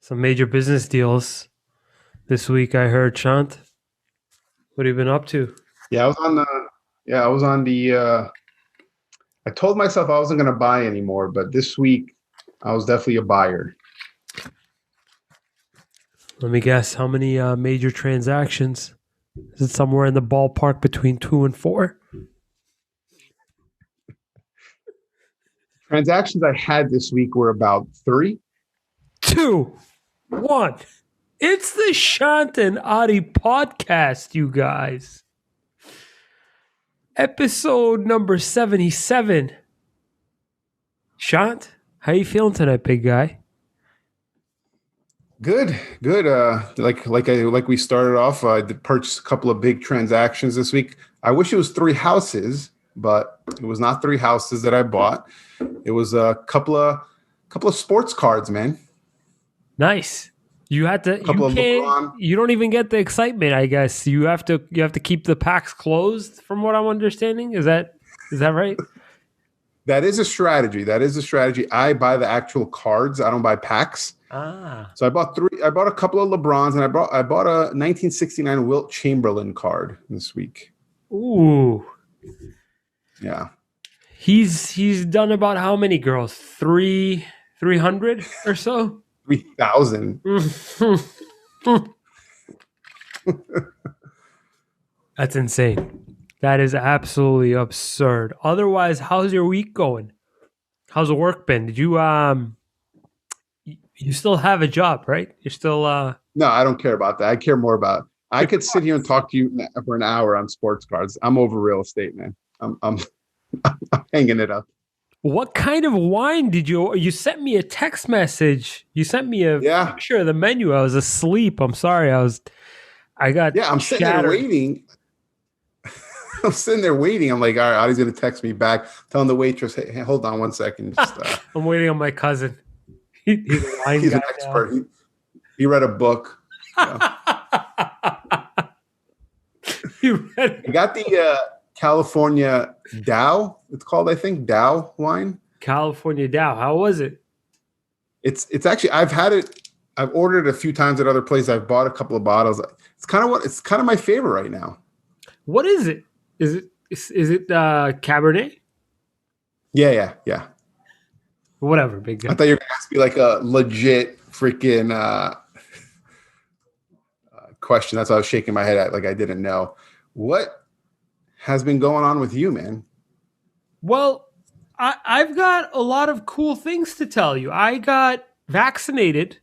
Some major business deals this week, I heard, Shant. What have you been up to? Yeah, I was on the. Yeah, I was on the. I told myself I wasn't going to buy anymore, but this week I was definitely a buyer. Let me guess, how many major transactions? Is it somewhere in the ballpark between 2 and 4? Transactions I had this week were about three. 2, 1. It's the Shant and Ari podcast, you guys. Episode number 77. Shant, how you feeling tonight, big guy? Good, good. Like we started off. I did purchase a couple of big transactions this week. I wish it was three houses, but it was not three houses that I bought. It was a couple of sports cards, man. Nice. You had to. A couple You of can't. LeBron. You don't even get the excitement. I guess you have to. You have to keep the packs closed. From what I'm understanding, is that right? That is a strategy. That is a strategy. I buy the actual cards. I don't buy packs. Ah, So I bought three. I bought a couple of LeBrons, and I bought a 1969 Wilt Chamberlain card this week. ooh. Yeah, He's done about how many girls? 300 or so. 3,000. That's insane. That is absolutely absurd. Otherwise, how's your week going? How's the work been? Did you still have a job, right? You're still No, I don't care about that. I care more about. I could sit here and talk to you for an hour on sports cards. I'm over real estate, man. I'm I'm hanging it up. What kind of wine did you sent me a text message? You sent me a Yeah, picture of the menu. I was asleep. I'm sorry. I got yeah. I'm sitting there shattered. waiting. I'm sitting there waiting. I'm like, all right, Audie's gonna text me back, telling the waitress, hey, hold on one second. Just, I'm waiting on my cousin. He's a wine he's guy an expert. He read a book. So. now. You read I got the California Dow. It's called, I think, Dow wine. California Dow. How was it? It's actually I've had it. I've ordered it a few times at other places. I've bought a couple of bottles. It's kind of my favorite right now. What is it? Is it Cabernet? Yeah. Whatever, big I guy. thought you were gonna ask me like a legit freaking question. That's why I was shaking my head at, like I didn't know. What has been going on with you, man? Well, I've got a lot of cool things to tell you. I got vaccinated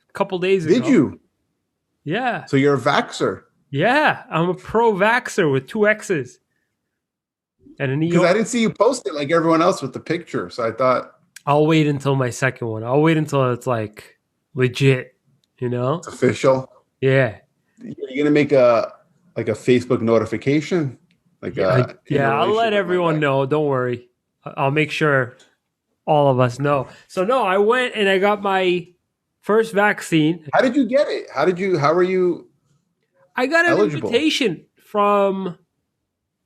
a couple days Did ago. you? Yeah. So you're a vaxxer? Yeah. I'm a pro vaxxer with 2 X's and an Because I EO. didn't see you post it like everyone else with the picture. So I thought I'll wait until my second one. I'll wait until it's like legit, you know? it's official. Yeah. You're gonna make a Facebook notification, like in I'll relation let with my everyone back. know. Don't worry. I'll make sure all of us know. So no, I went and I got my first vaccine. How did you get it? How are you I got an eligible? invitation from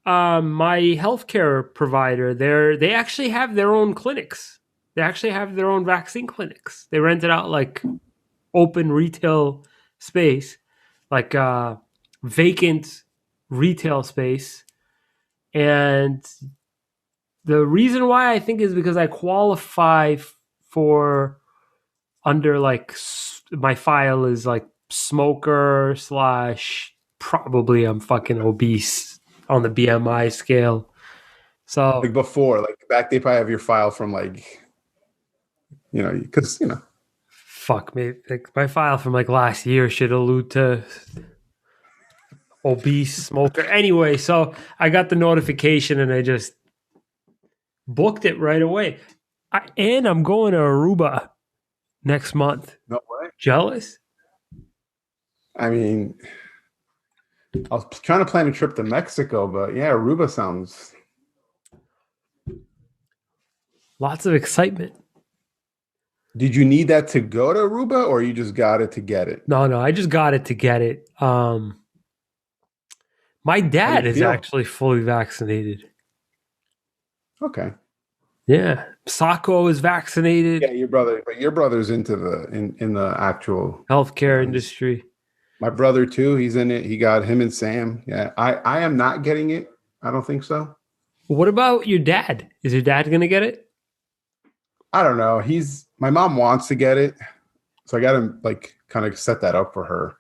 my healthcare provider. They actually have their own clinics. They actually have their own vaccine clinics. They rented out like open retail space, like vacant retail space. And the reason why I think is because I qualify for under like my file is like smoker slash probably I'm fucking obese on the BMI scale. So Like before, like back, they probably have your file from like, because fuck me. Like my file from like last year should allude to obese smoker. Anyway, so I got the notification and I just booked it right away. And I'm going to Aruba next month. no way. Jealous? I mean, I was trying to plan a trip to Mexico, but yeah, Aruba sounds. Lots of excitement. Did you need that to go to Aruba, or you just got it to get it? No, I just got it to get it. My How do dad you is feel? actually fully vaccinated. Okay. Yeah. Sacco is Yeah, vaccinated. your brother, but your brother's into in the actual. Healthcare He's industry. my brother too. He's in it. He got him and Sam. Yeah, I am not getting it. I don't think so. What about your dad? Is your dad going to get it? I don't know. He's my mom wants to get it, so I got to like kind of set that up for her.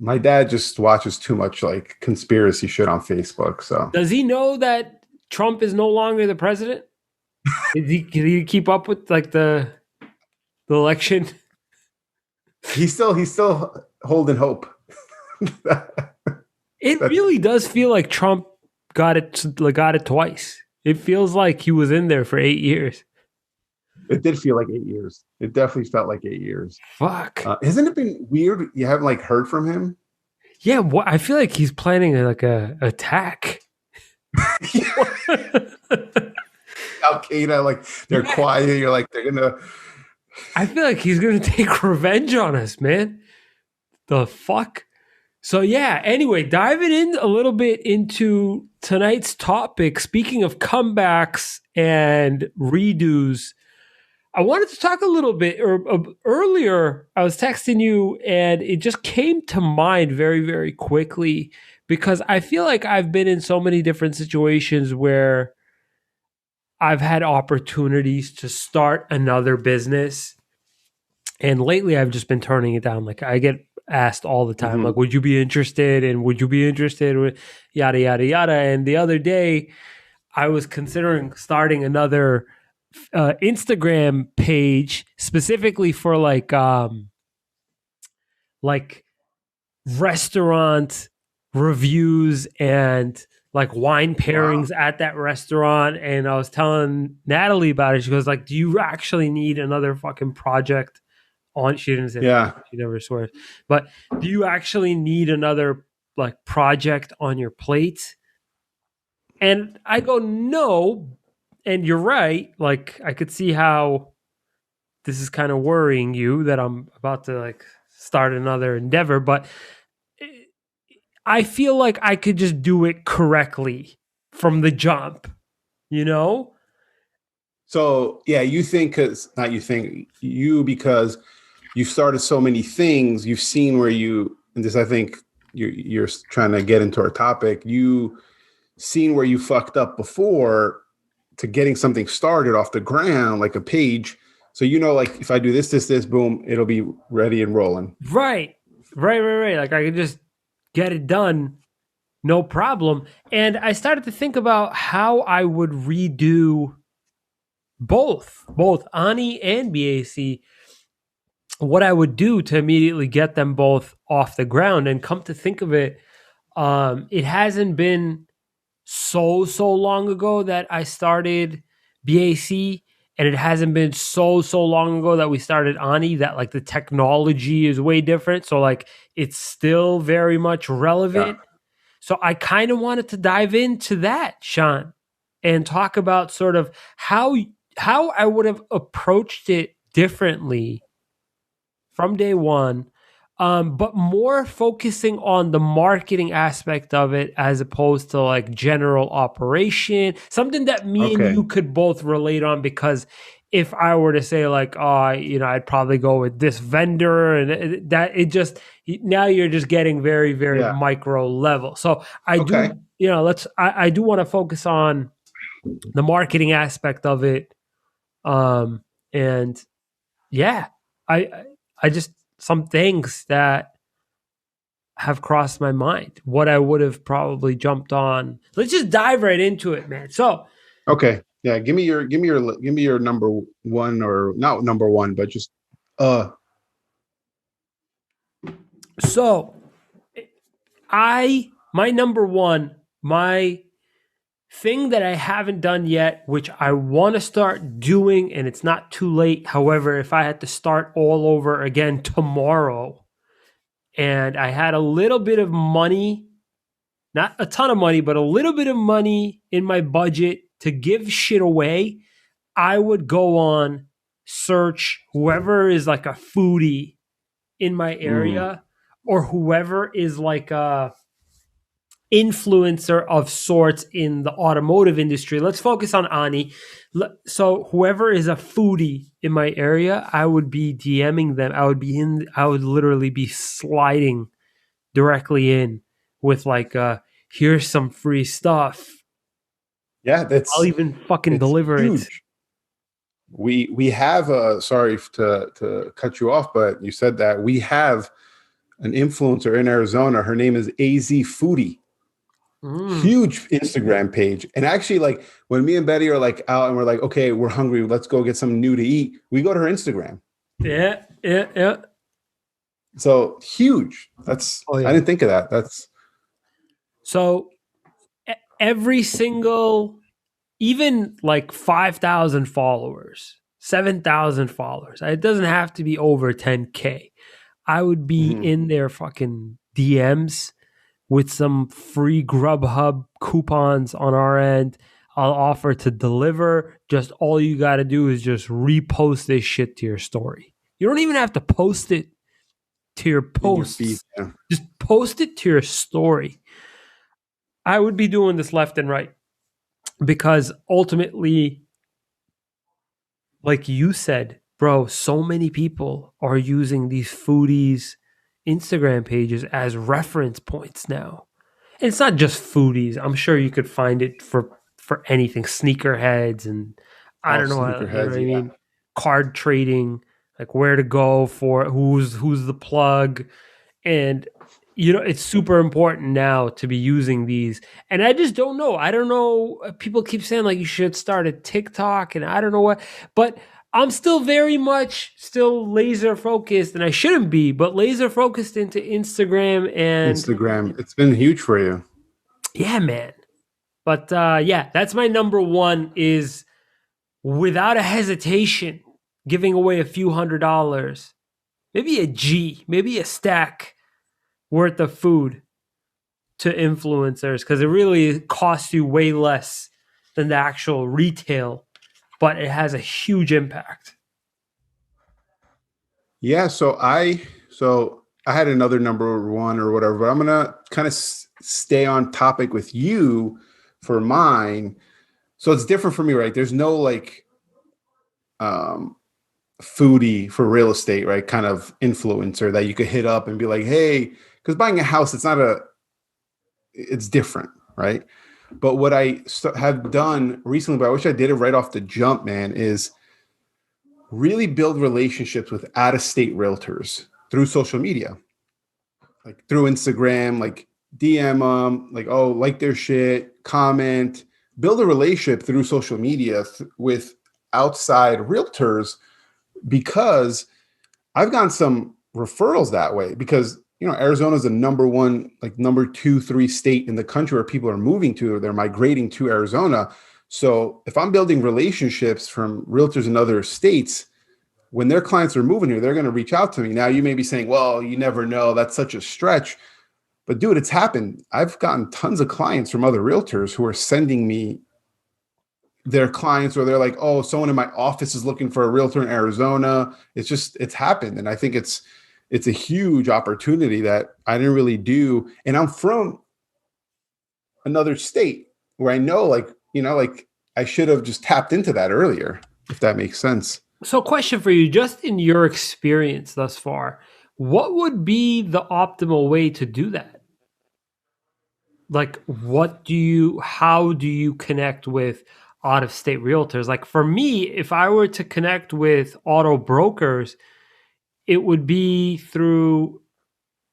My dad just watches too much like conspiracy shit on Facebook. So Does he know that Trump is no longer the president? Can he keep up with like the election? he's still holding hope. It That's really does feel like Trump got it twice. It feels like he was in there for 8 years. it did feel like 8 years. It definitely felt like 8 years. Fuck. Hasn't it been weird? You haven't like heard from him. Yeah, I feel like he's planning like a attack. Al Qaeda, like they're Yeah, quiet. You're like they're gonna. I feel like he's gonna take revenge on us, man. The fuck. So yeah. Anyway, diving in a little bit into tonight's topic. Speaking of comebacks and redos, I wanted to talk a little bit earlier. I was texting you, and it just came to mind very, very quickly because I feel like I've been in so many different situations where I've had opportunities to start another business, and lately I've just been turning it down. Like I get asked all the time, like, Mhm. "Would you be interested?" And "Would you be interested?" With yada yada yada. And the other day, I was considering starting another Instagram page specifically for like restaurant reviews and like wine Wow. pairings at that restaurant. And I was telling Natalie about it. She goes like, "Do you actually need another fucking project on?" She didn't say that. Yeah. She never swears. But do you actually need another like project on your plate? And I go, no. And you're right. Like I could see how this is kind of worrying you that I'm about to like start another endeavor, but I feel like I could just do it correctly from the jump, you know? So yeah, you think because not you think you because you've started so many things. You've seen where you and this. I think you're trying to get into our topic. You seen where you fucked up before to getting something started off the ground, like a page. So you know, like if I do this, boom, it'll be ready and rolling. Right. Right. Like I could just get it done, no problem. And I started to think about how I would redo both Ani and BAC, what I would do to immediately get them both off the ground. And come to think of it, it hasn't been so long ago that I started BAC, and it hasn't been so long ago that we started Ani. That like the technology is way different, so like it's still very much Yeah. relevant. So I kind of wanted to dive into that, Sean, and talk about sort of how I would have approached it differently from day one, but more focusing on the marketing aspect of it as opposed to like general operation, something that me and you Okay. could both relate on. Because if I were to say like, oh, I'd probably go with this vendor, and that it just now you're just getting very, very Yeah. micro level. So I Okay. do, I do want to focus on the marketing aspect of it, and yeah, I I just some things that have crossed my mind. What I would have probably jumped on. Let's just dive right into it, man. Okay. Yeah. Give me your number one or not number one, but just uh So my number one, my thing that I haven't done yet, which I want to start doing, and it's not too late. However, if I had to start all over again tomorrow, and I had a little bit of money, not a ton of money, but a little bit of money in my budget to give shit away, I would go on search whoever is like a foodie in my mm, area, or whoever is like influencer of sorts in the automotive industry. Let's focus on Ani. So whoever is a foodie in my area, I would be DMing them. I would literally be sliding directly in with like, here's some free stuff. Yeah, I'll even fucking it's deliver it. huge. We have sorry to cut you off, but you said that we have an influencer in Arizona. Her name is AZ Foodie. Mm. Huge Instagram page. And actually, like when me and Betty are like out and we're like, okay, we're hungry, let's go get something new to eat. We go to her Instagram. Yeah, yeah, yeah. So huge. Oh I yeah. didn't think of that. That's So every single, even like 5,000 followers, 7,000 followers. It doesn't have to be over 10K. I would be mhm. in their fucking DMs with some free Grubhub coupons on our end. I'll offer to deliver. Just all you got to do is just repost this shit to your story. You don't even have to post it to your In your feed. posts. Yeah. Just post it to your story. I would be doing this left and right because ultimately, like you said, bro, so many people are using these foodies Instagram pages as reference points now. And it's not just foodies. I'm sure you could find it for anything, sneakerheads and I Oh, don't know, you know sneakerheads. what I Yeah. mean? Card trading, like where to go for who's the plug, and it's super important now to be using these. And I just don't know. I don't know. People keep saying like you should start a TikTok, and I don't know what, but I'm still very much still laser focused, and I shouldn't be, but laser focused into Instagram. And Instagram. It's been huge for you. yeah, man. But yeah, that's my number one, is without a hesitation giving away a few $100s, maybe a G, maybe a stack worth of food to influencers, because it really costs you way less than the actual retail, but it has a huge impact. Yeah. So I had another number one or whatever, but I'm gonna kind of stay on topic with you for mine. So it's different for me, right? There's no like um foodie for real estate, right? Kind of influencer that you could hit up and be like, hey, because buying a house, it's different, right? But what have done recently, but I wish I did it right off the jump, man, is really build relationships with out of state realtors through social media, like through Instagram, like DM them, like, oh, like their shit, comment, build a relationship through social media with outside realtors because I've gotten some referrals that way because Arizona is the number one, like number two, three state in the country where people are moving to, or they're migrating to Arizona. So if I'm building relationships from realtors in other states, when their clients are moving here, they're going to reach out to me. Now you may be saying, well, you never know. That's such a stretch. But dude, it's happened. I've gotten tons of clients from other realtors who are sending me their clients, or they're like, oh, someone in my office is looking for a realtor in Arizona. It's happened. And I think it's a huge opportunity that I didn't really do. And I'm from another state where I know, like I should have just tapped into that earlier, if that makes sense. So, question for you, just in your experience thus far, what would be the optimal way to do that? Like, how do you connect with out of state realtors? Like, for me, if I were to connect with auto brokers, it would be through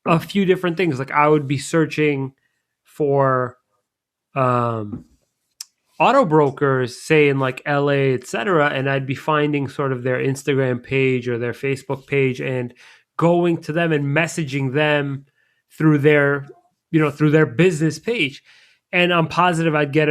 a few different things. Like, I would be searching for um, auto brokers, say in like LA, etc., and I'd be finding sort of their Instagram page or their Facebook page and going to them and messaging them through their business page. And I'm positive I'd get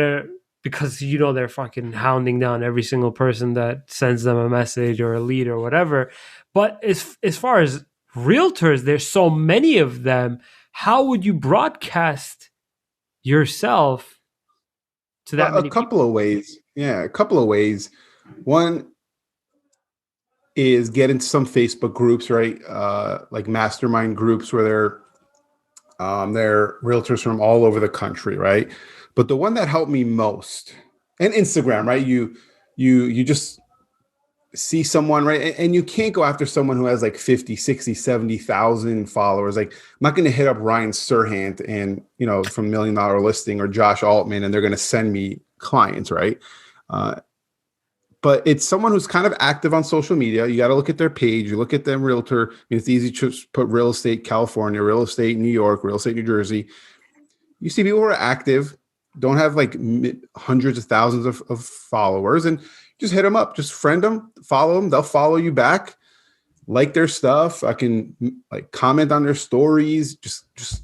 because they're fucking hounding down every single person that sends them a message or a lead or whatever. But as far as realtors, there's so many of them. How would you broadcast yourself to that A many couple people? of ways. Yeah, a couple of ways. One is get into some Facebook groups, right? Like mastermind groups where they're They're realtors from all over the country, right? But the one that helped me most, and Instagram, right? You just see someone, right? And you can't go after someone who has like 50, 60, 70,000 followers. Like, I'm not going to hit up Ryan Serhant and, from Million Dollar Listing, or Josh Altman, and they're going to send me clients, right? But it's someone who's kind of active on social media. You got to look at their page. You look at them realtor. It's easy to just put real estate California, real estate New York, real estate New Jersey. You see people who are active, don't have like hundreds of thousands of followers, and just hit them up. Just friend them, follow them. They'll follow you back, like their stuff. I can like comment on their stories. Just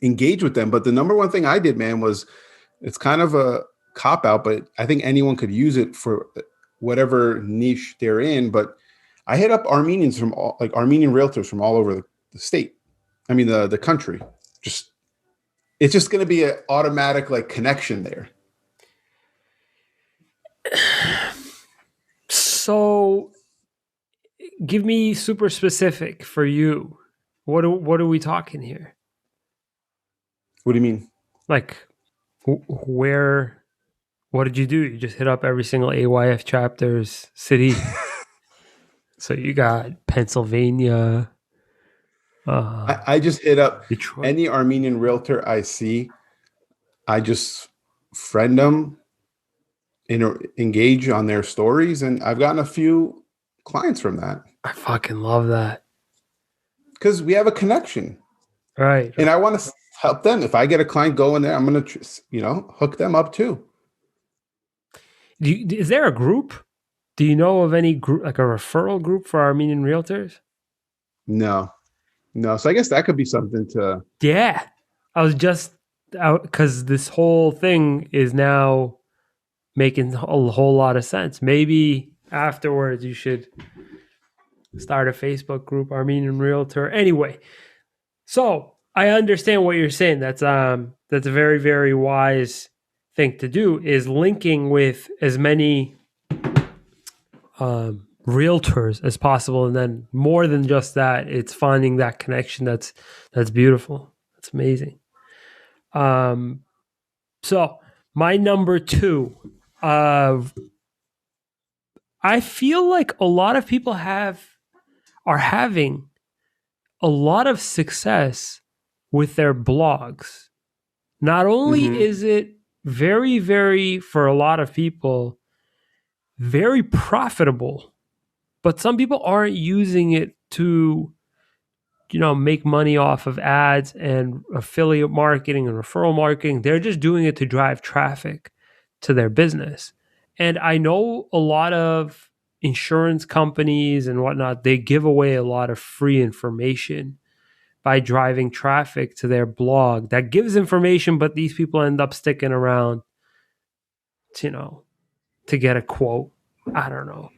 engage with them. But the number one thing I did, man, was, it's kind of a cop out, but I think anyone could use it for whatever niche they're in. But I hit up Armenian realtors from all over the state. I mean, the country. It's just going to be an automatic like connection there. So give me super specific for you. What are we talking here? What do you mean? Like, where? What did you do? You just hit up every single AYF chapter's city. So you got Pennsylvania. I just hit up Detroit. any Armenian realtor I see. I just friend them, engage on their stories, and I've gotten a few clients from that. I fucking love that. Because we have a connection. Right. And I want to help them. If I get a client going there, I'm going to, hook them up too. Is there a group? Do you know of any group, like a referral group for Armenian realtors? No. So I guess that could be something to. Yeah. I was just out because this whole thing is now making a whole lot of sense. Maybe afterwards you should start a Facebook group, Armenian Realtor. Anyway, so I understand what you're saying. That's a very, very wise thing to do, is linking with as many realtors as possible, and then more than just that, it's finding that connection. That's beautiful. That's amazing. So my number 2, I feel like a lot of people are having a lot of success with their blogs. Not only is it very, very, for a lot of people, very profitable, but some people aren't using it to, make money off of ads and affiliate marketing and referral marketing. They're just doing it to drive traffic to their business. And I know a lot of insurance companies and whatnot, they give away a lot of free information by driving traffic to their blog that gives information, but these people end up sticking around, to get a quote. I don't know.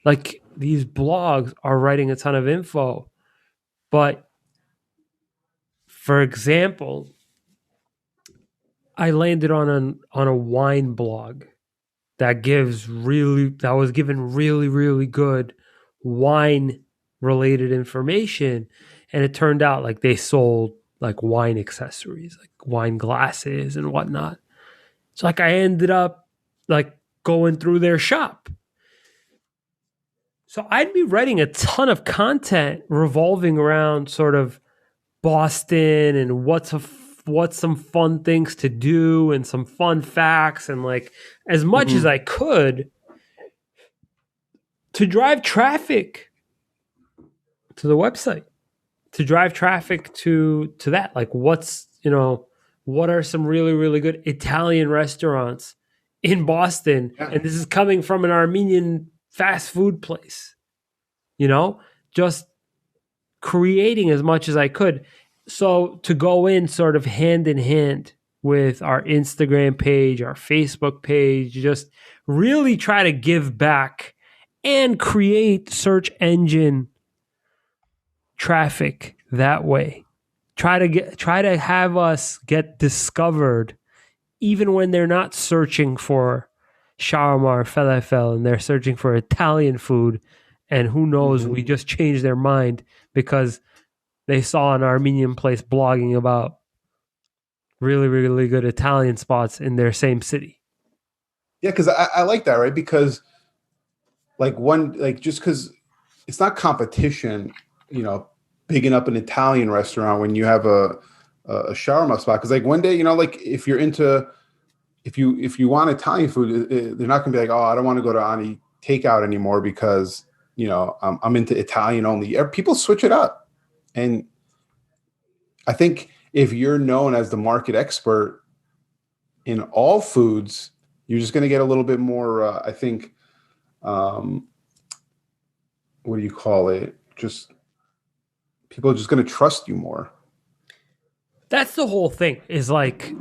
Like, these blogs are writing a ton of info, but for example, I landed on a wine blog that was given really, really good wine related information. And it turned out like they sold like wine accessories, like wine glasses and whatnot. So like I ended up like going through their shop. So I'd be writing a ton of content revolving around sort of Boston and what's some fun things to do and some fun facts, and like as much as I could to drive traffic to the website, to drive traffic to that. Like what are some really, really good Italian restaurants in Boston? Yeah. And this is coming from an Armenian fast food place, just creating as much as I could. So to go in sort of hand in hand with our Instagram page, our Facebook page, just really try to give back and create search engine traffic that way. Try to have us get discovered even when they're not searching for shawarma or falafel and they're searching for Italian food, and who knows, we just changed their mind because they saw an Armenian place blogging about really, really good Italian spots in their same city. Yeah, because I like that, right? Because like one like just because it's not competition, you know, bigging up an Italian restaurant when you have a shawarma spot. Because like one day, you know, like if you're into if you want Italian food, they're not gonna be like, oh, I don't want to go to Ani takeout anymore because you know I'm into Italian only. People switch it up, and I think if you're known as the market expert in all foods, you're just gonna get a little bit more. I think, um, what do you call it? Just people are just gonna trust you more. That's the whole thing. Is like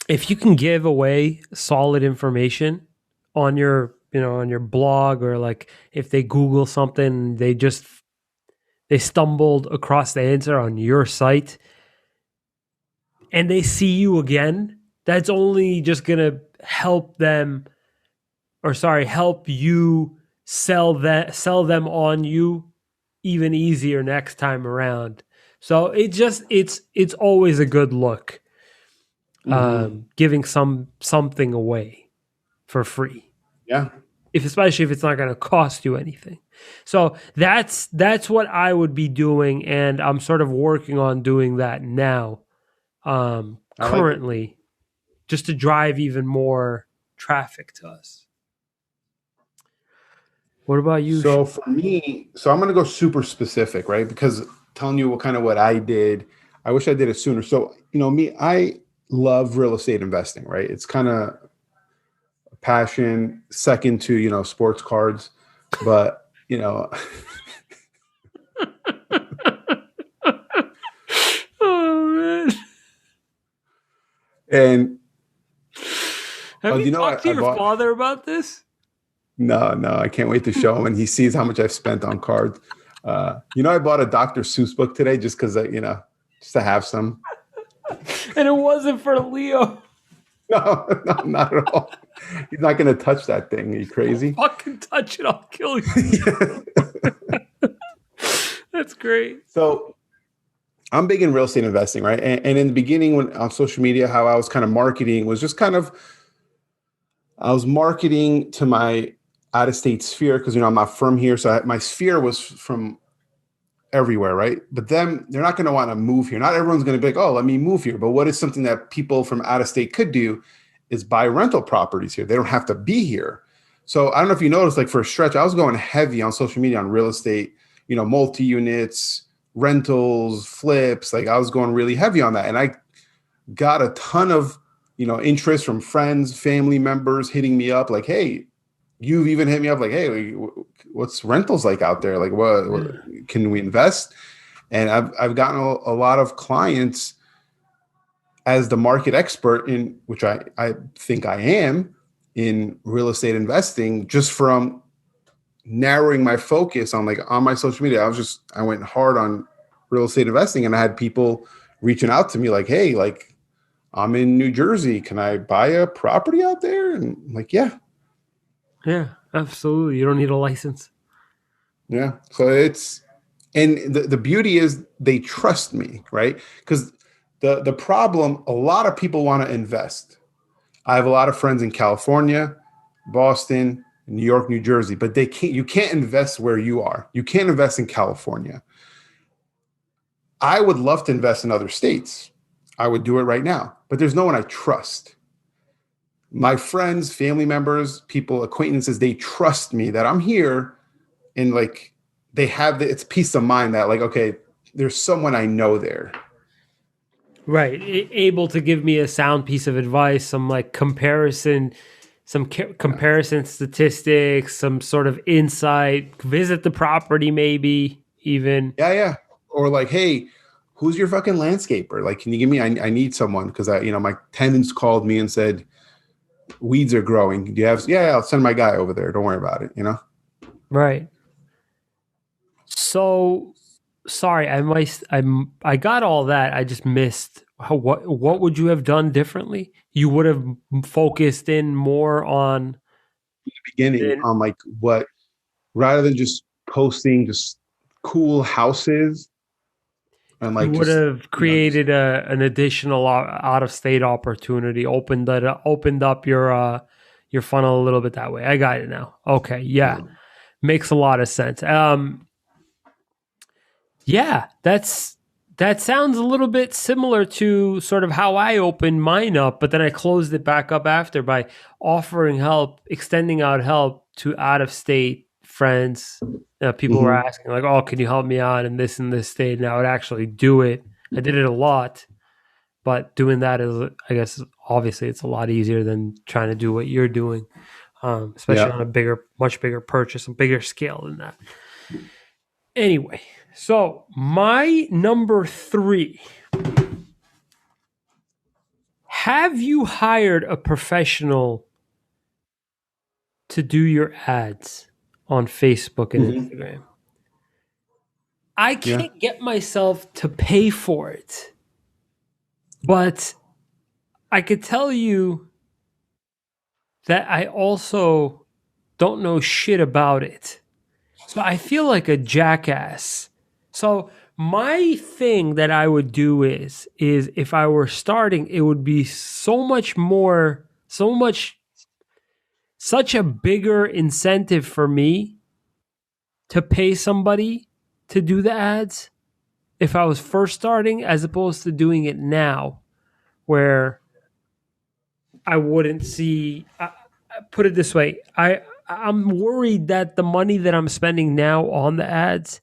if you can give away solid information on your on your blog, or like if they Google something, they stumbled across the answer on your site and they see you again, that's only just gonna help them, or sorry, help you sell them on you even easier next time around. So it's always a good look, Mm-hmm. giving something away for free, Yeah, if especially if it's not going to cost you anything. So that's what I would be doing, and I'm sort of working on doing that now, I like it. currently, just to drive even more traffic to us. What about you? So for me, so I'm gonna go super specific, right? Because telling you what I did, I wish I did it sooner. So you know me, I love real estate investing, right? It's kind of a passion, second to you know sports cards, but you know, Oh man, and have you you know, talked to I your bought. father about this? No, no, I can't wait to show him, and he sees how much I've spent on cards. You know, I bought a Dr. Seuss book today just because, you know, just to have some. And it wasn't for Leo. No, no, not at all. He's not going to touch that thing. Are you Don't crazy? fucking touch it, I'll kill you. Yeah. That's great. So I'm big in real estate investing, right? And in the beginning, when on social media, how I was kind of marketing was just kind of I was marketing to my out of state sphere because you know I'm not from here, so my sphere was from everywhere, right? But then they're not going to want to move here. Not everyone's going to be like, oh, let me move here. But what is something that people from out of state could do is buy rental properties here. They don't have to be here. So I don't know if you noticed, like for a stretch, I was going heavy on social media on real estate, you know, multi units, rentals, flips. Like I was going really heavy on that. And I got a ton of, you know, interest from friends, family members hitting me up like, hey, you've even hit me up like, hey, what's rentals like out there? Like, what Yeah. can we invest? And I've gotten a lot of clients as the market expert in which I think I am in real estate investing just from narrowing my focus on like on my social media. I went hard on real estate investing and I had people reaching out to me like, hey, like I'm in New Jersey. Can I buy a property out there? And I'm like, yeah, Yeah, absolutely. You don't need a license. yeah. So it's and the beauty is they trust me, right? Because the problem, a lot of people want to invest. I have a lot of friends in California, Boston, New York, New Jersey, but they can't you can't invest where you are. You can't invest in California. I would love to invest in other states. I would do it right now, but there's no one I trust. My friends, family members, people, acquaintances, they trust me that I'm here and like they have it's peace of mind that like okay, there's someone I know there. Right. Able to give me a sound piece of advice, some like comparison, comparison statistics, some sort of insight, visit the property maybe even. Yeah, yeah. Or like, hey, who's your fucking landscaper? Like, can you give me? I need someone because you know, my tenants called me and said weeds are growing. Do you have? Yeah, yeah, I'll send my guy over there. Don't worry about it. You know. Right. So sorry, I got all that. I just missed what would you have done differently? You would have focused in more on Beginning then. on like what rather than just posting just cool houses. and You like would just have just created an additional out of state opportunity, opened up your funnel a little bit that way. I got it now. Okay, yeah, yeah. makes a lot of sense. Yeah, that sounds a little bit similar to sort of how I opened mine up, but then I closed it back up after by offering help, extending out help to out of state friends. People were Hmm. asking like, "Oh, can you help me out in this state?" And I would actually do it. I did it a lot, but doing that is, I guess, obviously it's a lot easier than trying to do what you're doing, especially Yeah. on a much bigger purchase, a bigger scale than that. Anyway, so my number three. Have you hired a professional to do your ads on Facebook and Hmm. Instagram? I Yeah. can't get myself to pay for it, but I could tell you that I also don't know shit about it. So I feel like a jackass. So my thing that I would do is if I were starting, it would be such a bigger incentive for me to pay somebody to do the ads if I was first starting as opposed to doing it now where I wouldn't see put it this way, I'm worried that the money that I'm spending now on the ads,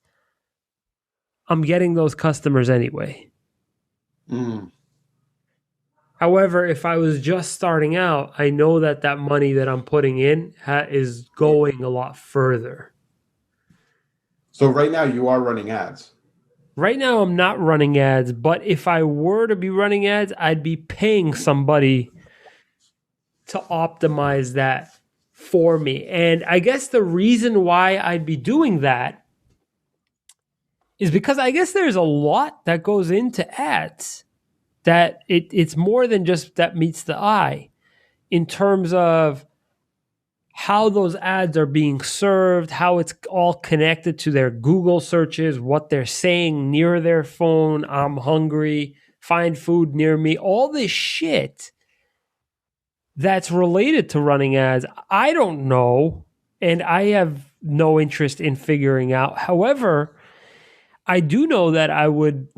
I'm getting those customers anyway. Mm. However, if I was just starting out, I know that that money that I'm putting in is going a lot further. So right now you are running ads. Right now, I'm not running ads, but if I were to be running ads, I'd be paying somebody to optimize that for me. And I guess the reason why I'd be doing that is because I guess there's a lot that goes into ads that it's more than just that meets the eye in terms of how those ads are being served, how it's all connected to their Google searches, what they're saying near their phone, I'm hungry, find food near me, all this shit that's related to running ads. I don't know, and I have no interest in figuring out. However, I do know that I would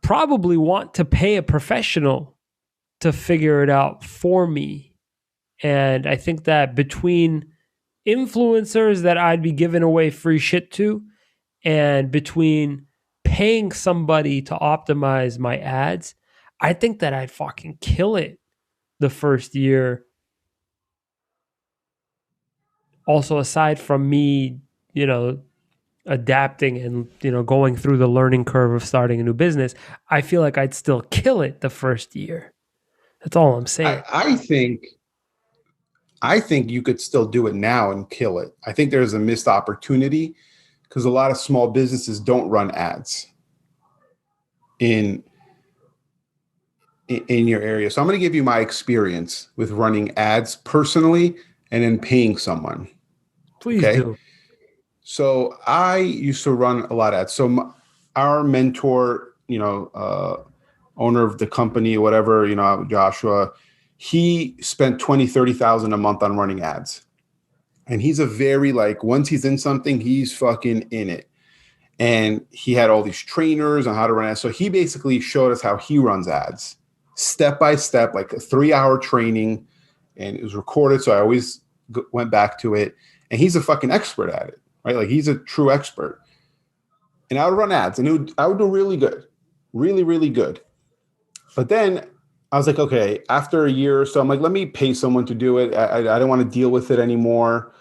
probably want to pay a professional to figure it out for me. And I think that between influencers that I'd be giving away free shit to, and between paying somebody to optimize my ads, I think that I'd fucking kill it the first year. Also, aside from me, you know, adapting and, going through the learning curve of starting a new business, I feel like I'd still kill it the first year. That's all I'm saying. I think you could still do it now and kill it. I think there's a missed opportunity because a lot of small businesses don't run ads in in your area. So I'm going to give you my experience with running ads personally and then paying someone. Please Okay. do. So I used to run a lot of ads. So our mentor, owner of the company, whatever, Joshua, he spent 20, 30,000 a month on running ads. And he's a very like, once he's in something, he's fucking in it. And he had all these trainers on how to run ads. So he basically showed us how he runs ads step by step, like a 3 hour training. And it was recorded. So I always went back to it. And he's a fucking expert at it, right? Like he's a true expert. And I would run ads and I would do really good, really, really good. But then I was like, okay, after a year or so, I'm like, let me pay someone to do it. I don't want to deal with it anymore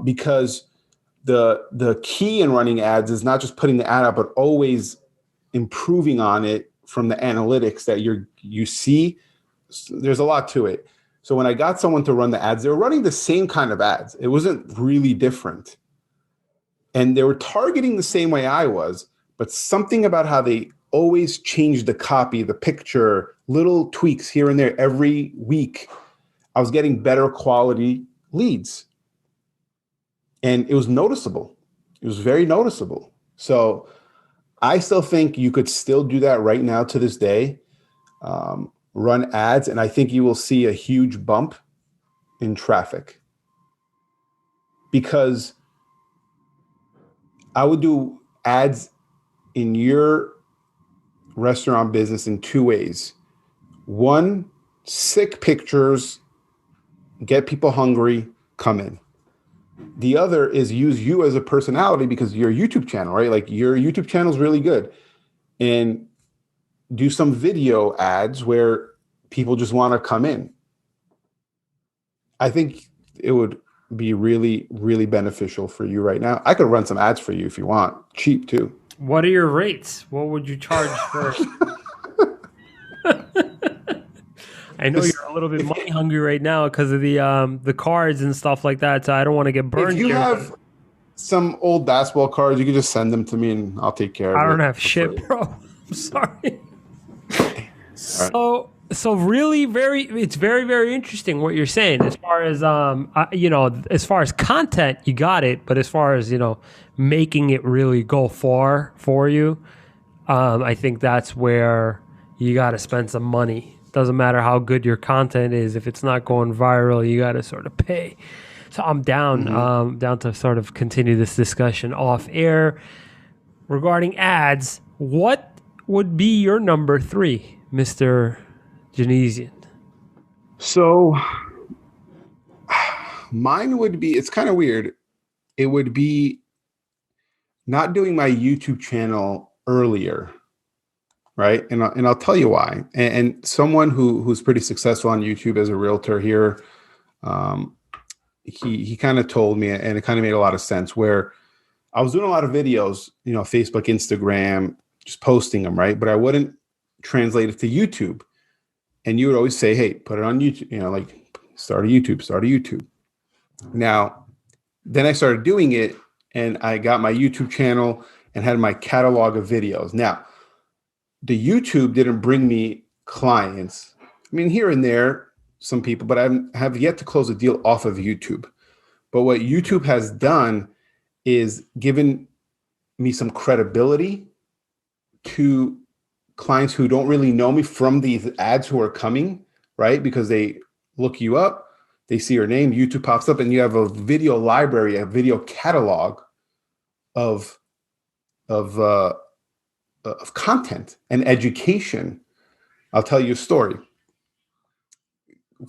because the key in running ads is not just putting the ad out, but always improving on it from the analytics that you see. There's a lot to it. So when I got someone to run the ads, they were running the same kind of ads. It wasn't really different. And they were targeting the same way I was, but something about how they always changed the copy, the picture, little tweaks here and there every week. I was getting better quality leads. And it was noticeable. It was very noticeable. So I still think you could still do that right now to this day. Run ads, and I think you will see a huge bump in traffic because I would do ads in your restaurant business in two ways. One, sick pictures, get people hungry, come in. The other is use you as a personality because your YouTube channel, right? Like your YouTube channel is really good. And do some video ads where people just want to come in. I think it would be really, really beneficial for you right now. I could run some ads for you if you want, cheap too. What are your rates? What would you charge for? I know Just you're a little bit if money hungry right now because of the cards and stuff like that. So I don't want to get if burned you here. have some old basketball cards, you can just send them to me and I'll take care I of don't it have for shit, free. bro. I'm sorry. All right. So really, it's very, very interesting what you're saying. As far as as far as content, you got it. But as far as making it really go far for you, I think that's where you got to spend some money. Doesn't matter how good your content is, if it's not going viral, you got to sort of pay. So I'm down, Mm-hmm. down to sort of continue this discussion off air regarding ads. What would be your number three, Mister Genesian? So mine would be, it's kind of weird. It would be not doing my YouTube channel earlier, right? And I'll tell you why. And someone who's pretty successful on YouTube as a realtor here, um, he kind of told me, and it kind of made a lot of sense. Where I was doing a lot of videos, Facebook, Instagram, just posting them, right? But I wouldn't translate it to YouTube. And you would always say, "Hey, put it on YouTube." Like start a YouTube, start a YouTube. Now, then I started doing it, and I got my YouTube channel and had my catalog of videos. Now, the YouTube didn't bring me clients. I mean, here and there, some people, but I have yet to close a deal off of YouTube. But what YouTube has done is given me some credibility to clients who don't really know me from these ads who are coming, right? Because they look you up, they see your name, YouTube pops up, and you have a video library, a video catalog of of uh, of content and education. I'll tell you a story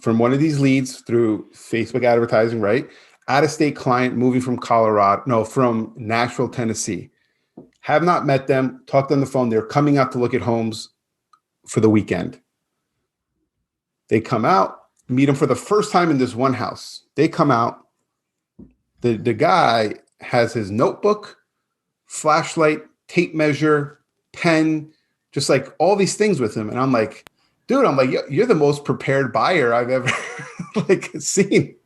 from one of these leads through Facebook advertising, right? Out of state client moving from Colorado, no, from Nashville, Tennessee. Have not met them, talked on the phone. They're coming out to look at homes for the weekend. They come out, meet them for the first time in this one house. They come out. The guy has his notebook, flashlight, tape measure, pen, just like all these things with him. And I'm like, dude, you're the most prepared buyer I've ever like seen.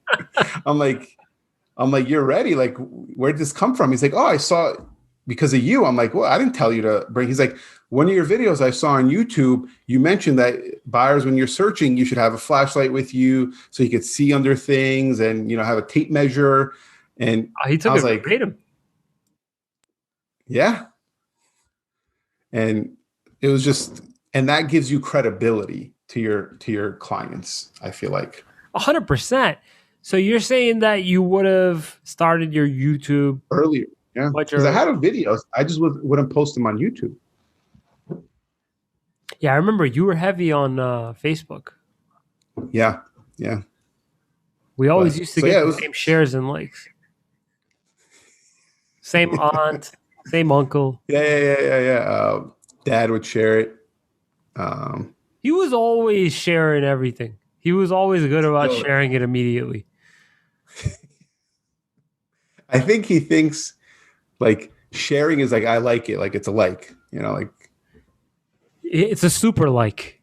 I'm like, you're ready. Like, where did this come from? He's like, oh, I saw it because of you. I'm like, well, I didn't tell you to bring. He's like, one of your videos I saw on YouTube, you mentioned that buyers, when you're searching, you should have a flashlight with you so you could see under things and, have a tape measure. And He I took was it like, verbatim. yeah. And it was just, and that gives you credibility to your clients, I feel like. 100%. So you're saying that you would have started your YouTube Earlier. Yeah. much Because I had earlier? videos. I just wouldn't post them on YouTube. Yeah, I remember you were heavy on Facebook. Yeah. Yeah. We always But used to so get yeah, it the was same shares and likes. Same aunt, same uncle. yeah. Dad would share it. He was always sharing everything. He was always good about So sharing it immediately. I think he thinks like sharing is like I like it, like it's a like, like It's a super like,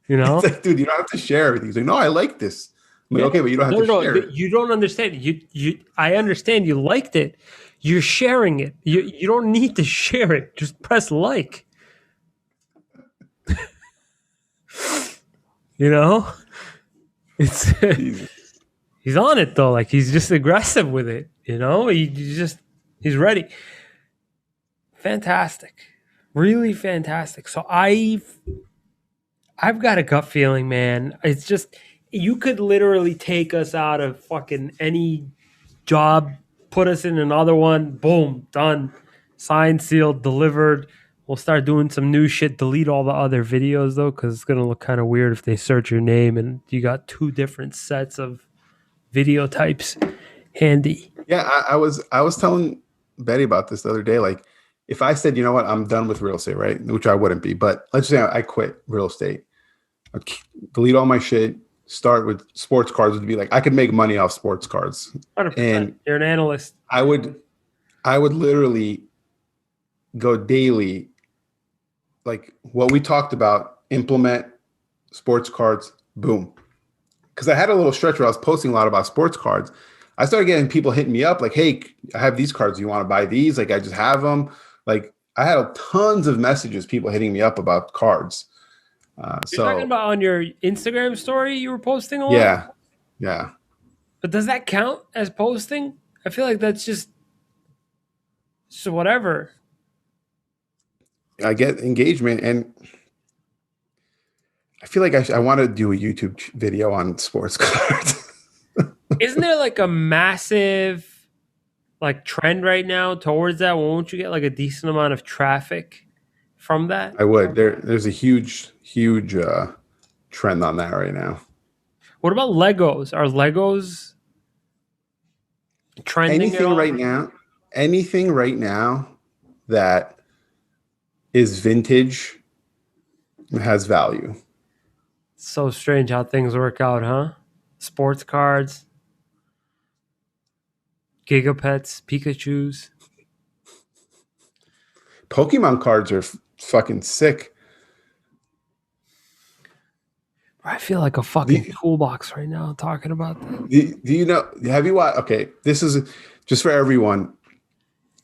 you it's know? like, dude, you don't have to share everything. He's like, no, I like this. I'm like, Yeah. okay, but you don't have to No, share it. you don't understand. I understand you liked it. You're sharing it. You don't need to share it. Just press like. You know? It's Jesus. he's on it though. Like he's just aggressive with it. He's ready. fantastic, really fantastic. So I've got a gut feeling, man. It's just you could literally take us out of fucking any job, put us in another one, boom, done. Signed, sealed, delivered. We'll start doing some new shit. Delete all the other videos though, because it's gonna look kind of weird if they search your name and you got two different sets of video types handy. Yeah, I was telling Betty about this the other day. Like, if I said, you know what, I'm done with real estate, right? Which I wouldn't be, but let's say I quit real estate, I'd delete all my shit, start with sports cards. Would be like I could make money off sports cards, 100%. and You're an analyst. I would I would literally go daily, like what we talked about, implement sports cards, boom. Because I had a little stretch where I was posting a lot about sports cards. I started getting people hitting me up like, hey, I have these cards. You want to buy these? Like, I just have them. Like, I had tons of messages, people hitting me up about cards. You're talking So, about on your Instagram story you were posting a lot? yeah, yeah. But does that count as posting? I feel like that's just so whatever. I get engagement. And I feel like I want to do a YouTube video on sports cards. Isn't there like a massive like trend right now towards that? Won't you get like a decent amount of traffic from that? I would. There's a huge trend on that right now. What about Legos? Are Legos trending at Anything all? right now, anything right now that is vintage has value. So strange how things work out, huh? Sports cards, Gigapets, Pikachus. Pokemon cards are fucking sick. I feel like a Do, fucking toolbox right now talking about that. do you know? Have you watched? Okay, this is just for everyone.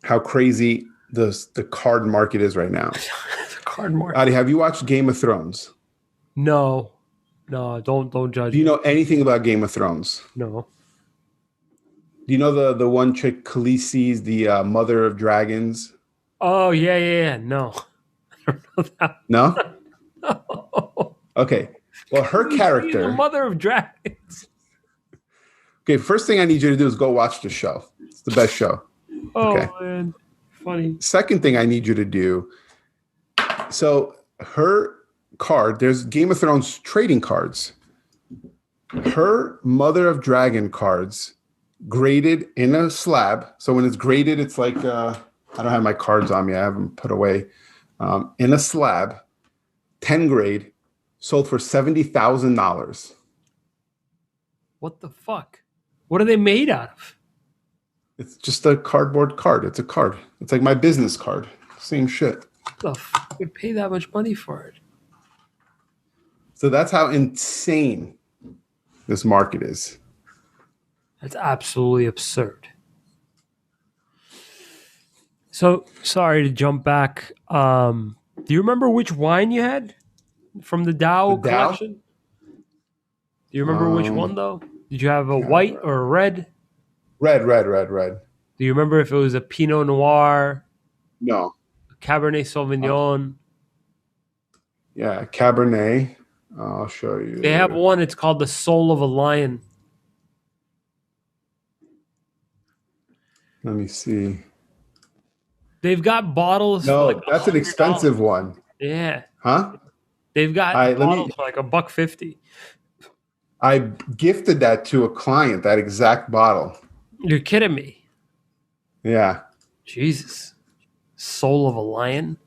How crazy the card market is right now. The card market. Adi, have you watched Game of Thrones? No, no, don't judge Do you me. know anything about Game of Thrones? No. Do you know the one chick Khaleesi's the mother of dragons? Oh yeah. No, I don't know that. No. No. Okay. Well, her She's the character. mother of dragons. Okay, first thing I need you to do is go watch the show. It's the best show. Oh Okay. man, funny. Second thing I need you to do. So her card, there's Game of Thrones trading cards. Her Mother of Dragon cards graded in a slab. So when it's graded, it's like I don't have my cards on me. I have them put away. In a slab, 10 grade, sold for $70,000. What the fuck? What are they made out of? It's just a cardboard card. It's a card. It's like my business card. Same shit. What the fuck would pay that much money for it? So that's how insane this market is. That's absolutely absurd. So sorry to jump back. Do you remember which wine you had from the Dow The Dow? collection? Do you remember which one though? Did you have a white or a red? Red. Do you remember if it was a Pinot Noir, No. Cabernet Sauvignon? Yeah, Cabernet. I'll show you. They have one. It's called the Soul of a Lion. Let me see. They've got bottles. No, for like that's an $100. expensive one. Yeah, Huh? they've got bottles for like $150. I gifted that to a client, that exact bottle. You're kidding me? Yeah. Jesus, Soul of a Lion.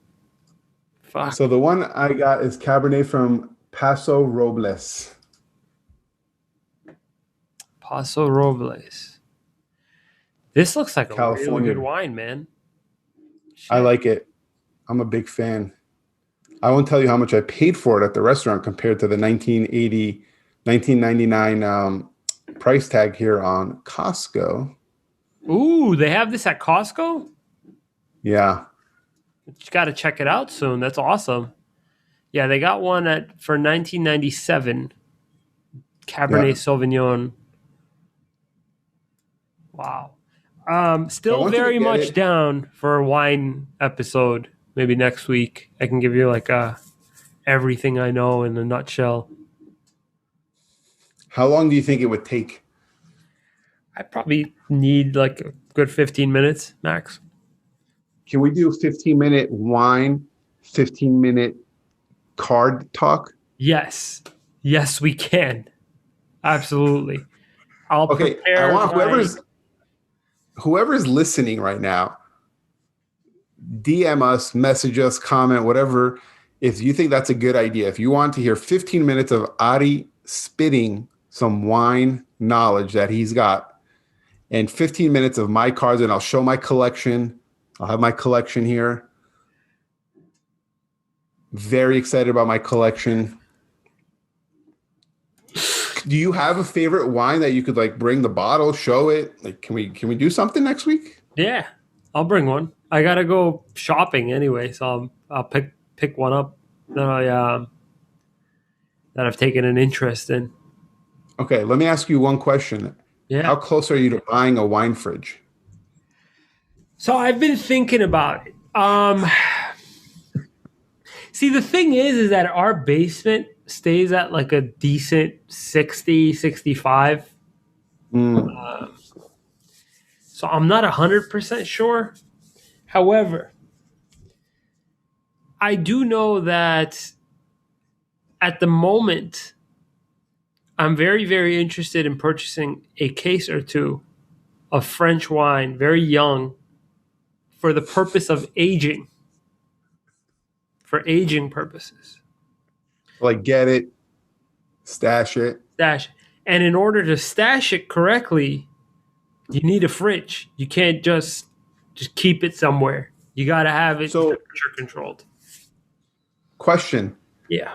Fuck. So the one I got is Cabernet from Paso Robles. Paso Robles. This looks like a really California. good wine, man. Shit. I like it. I'm a big fan. I won't tell you how much I paid for it at the restaurant compared to the 1980, 1999 price tag here on Costco. Ooh, they have this at Costco? Yeah. You got to check it out soon. That's awesome. Yeah, they got one for 1997 Cabernet Sauvignon. Wow. So I Still want you to very get much it. down for a wine episode. Maybe next week I can give you like everything I know in a nutshell. How long do you think it would take? I probably need like a good 15 minutes max. Can we do 15-minute wine, 15-minute card talk? Yes. Yes, we can. Absolutely. I'll Okay, I prepare want my. whoever's listening right now, DM us, message us, comment, whatever. If you think that's a good idea, if you want to hear 15 minutes of Ari spitting some wine knowledge that he's got, and 15 minutes of my cards, and I'll show my collection. I'll have my collection here. Very excited about my collection. Do you have a favorite wine that you could like bring the bottle, show it? Like, can we do something next week? Yeah, I'll bring one. I gotta go shopping anyway, so I'll pick one up that I've taken an interest in. Okay, let me ask you one question. Yeah. How close are you to buying a wine fridge? So I've been thinking about it. See, the thing is that our basement stays at like a decent 60, 65. Mm, So I'm not 100% sure. However, I do know that at the moment, I'm very, very interested in purchasing a case or two of French wine, very young, for the purpose of aging, for aging purposes. like get it, stash it. Stash. And in order to stash it correctly, you need a fridge. You can't just keep it somewhere. You got to have it So, temperature controlled. question: Yeah.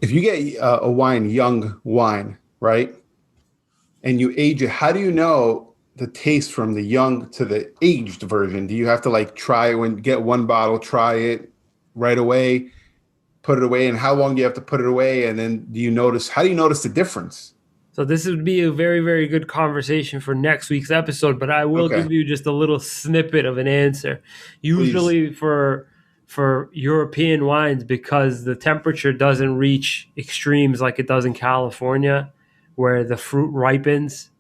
if you get a wine, young wine, right, and you age it, how do you know the taste from the young to the aged version? Do you have to like try it when get one bottle, try it right away, put it away, and how long do you have to put it away? And then do you notice? How do you notice the difference? So this would be a very, very good conversation for next week's episode, but I will Okay, give you just a little snippet of an answer. please. Usually for European wines, because the temperature doesn't reach extremes like it does in California, where the fruit ripens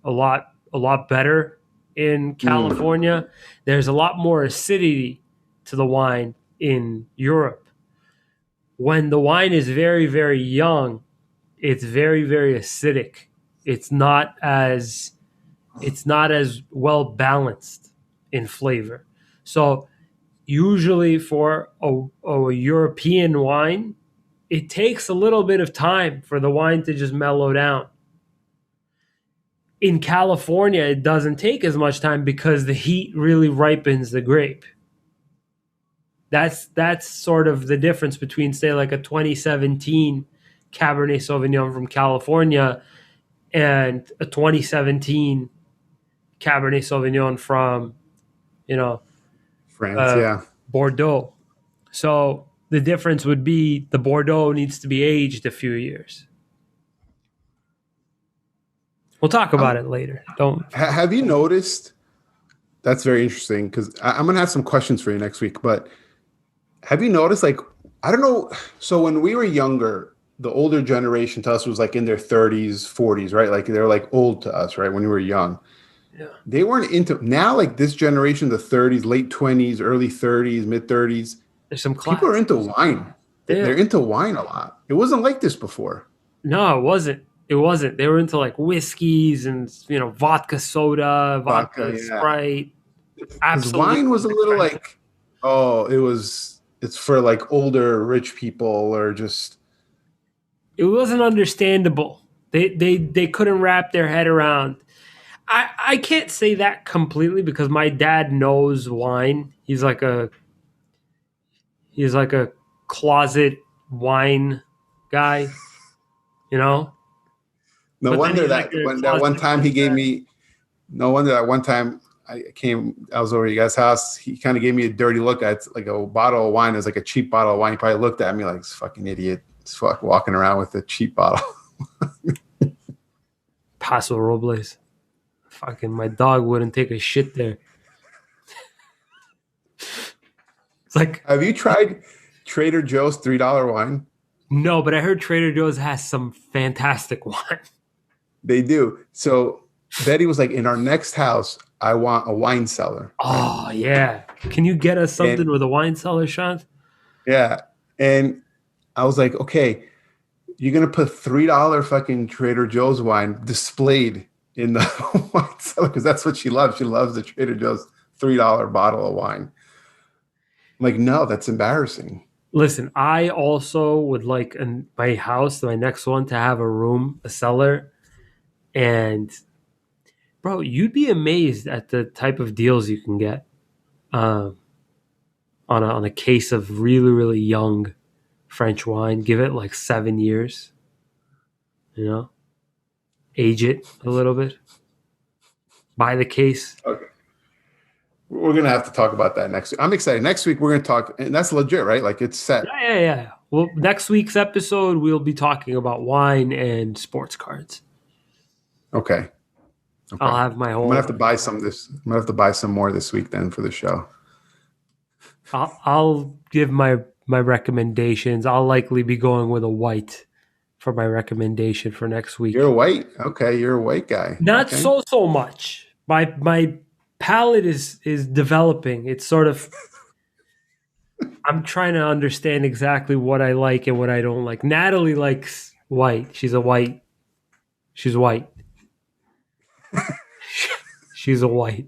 a lot better in Mm, California. There's a lot more acidity to the wine in Europe. When the wine is very, very young, it's very, very acidic. It's not as it's not as well balanced in flavor. So usually for a European wine, it takes a little bit of time for the wine to just mellow down. In California, it doesn't take as much time because the heat really ripens the grape. That's sort of the difference between, say, like a 2017 Cabernet Sauvignon from California and a 2017 Cabernet Sauvignon from, you know, France, uh, yeah. Bordeaux. So the difference would be the Bordeaux needs to be aged a few years. We'll talk about I'm, it later. Don't. have you noticed? That's very interesting because I'm gonna have some questions for you next week. But have you noticed, like, I don't know. So when we were younger, the older generation to us was like in their 30s, 40s, right? Like they're like old to us, right? When we were young, Yeah. they weren't into now. Like this generation, the 30s, late 20s, early 30s, mid 30s, There's some people are classics. into wine. Yeah. They're into wine a lot. It wasn't like this before. No, it wasn't. It wasn't. They were into like whiskeys and vodka soda, Vodka, vodka yeah. Sprite. Because Absolutely wine was a little expensive. like, oh, it's for like older rich people or just It wasn't understandable. They couldn't wrap their head around. I can't say that completely because my dad knows wine. He's like a closet wine guy, you know. no But then wonder he's like that a when that closet one time wine he gave guy. me no wonder that one time I was over at you guys' house, he kind of gave me a dirty look at like a bottle of wine. It was like a cheap bottle of wine. He probably looked at me like this fucking idiot. It's fuck walking around with a cheap bottle. Paso Robles. Fucking my dog wouldn't take a shit there. It's like Have you tried Trader Joe's $3 wine? no, but I heard Trader Joe's has some fantastic wine. They do. So Betty was like, in our next house, I want a wine cellar, right? Oh yeah. Can you get us something And with a wine cellar, Shant? yeah, and I was like, okay, you're gonna put $3 fucking Trader Joe's wine displayed in the wine cellar because that's what she loves. She loves the Trader Joe's $3 bottle of wine. I'm like, no, that's embarrassing. Listen, I also would like in my house, my next one, to have a room, a cellar, and bro, you'd be amazed at the type of deals you can get um, on a case of really really young French wine. Give it like 7 years, you know, age it a little bit, buy the case. Okay. We're gonna have to talk about that next week. I'm excited. Next week we're gonna talk, and that's legit, right? Like it's set. Yeah. Well, next week's episode we'll be talking about wine and sports cards. Okay. Okay. I'll have my I'm gonna have whole. to buy some this. I'm gonna have to buy some more this week then for the show. I'll give my recommendations. I'll likely be going with a white for my recommendation for next You're week. white. Okay, you're a white guy. Not Okay. so much. My palate is developing. It's sort of I'm trying to understand exactly what I like and what I don't like. Natalie likes white. She's a white. She's white. She's a white.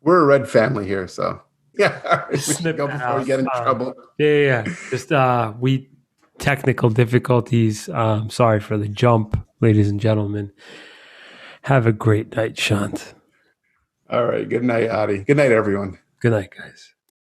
We're a red family here, so yeah. All right, we should Snip go that before we out. get in trouble. Yeah. Just we technical difficulties. Sorry for the jump, ladies and gentlemen. Have a great night, Shant. All right. Good night, Adi. Good night, everyone. Good night, guys.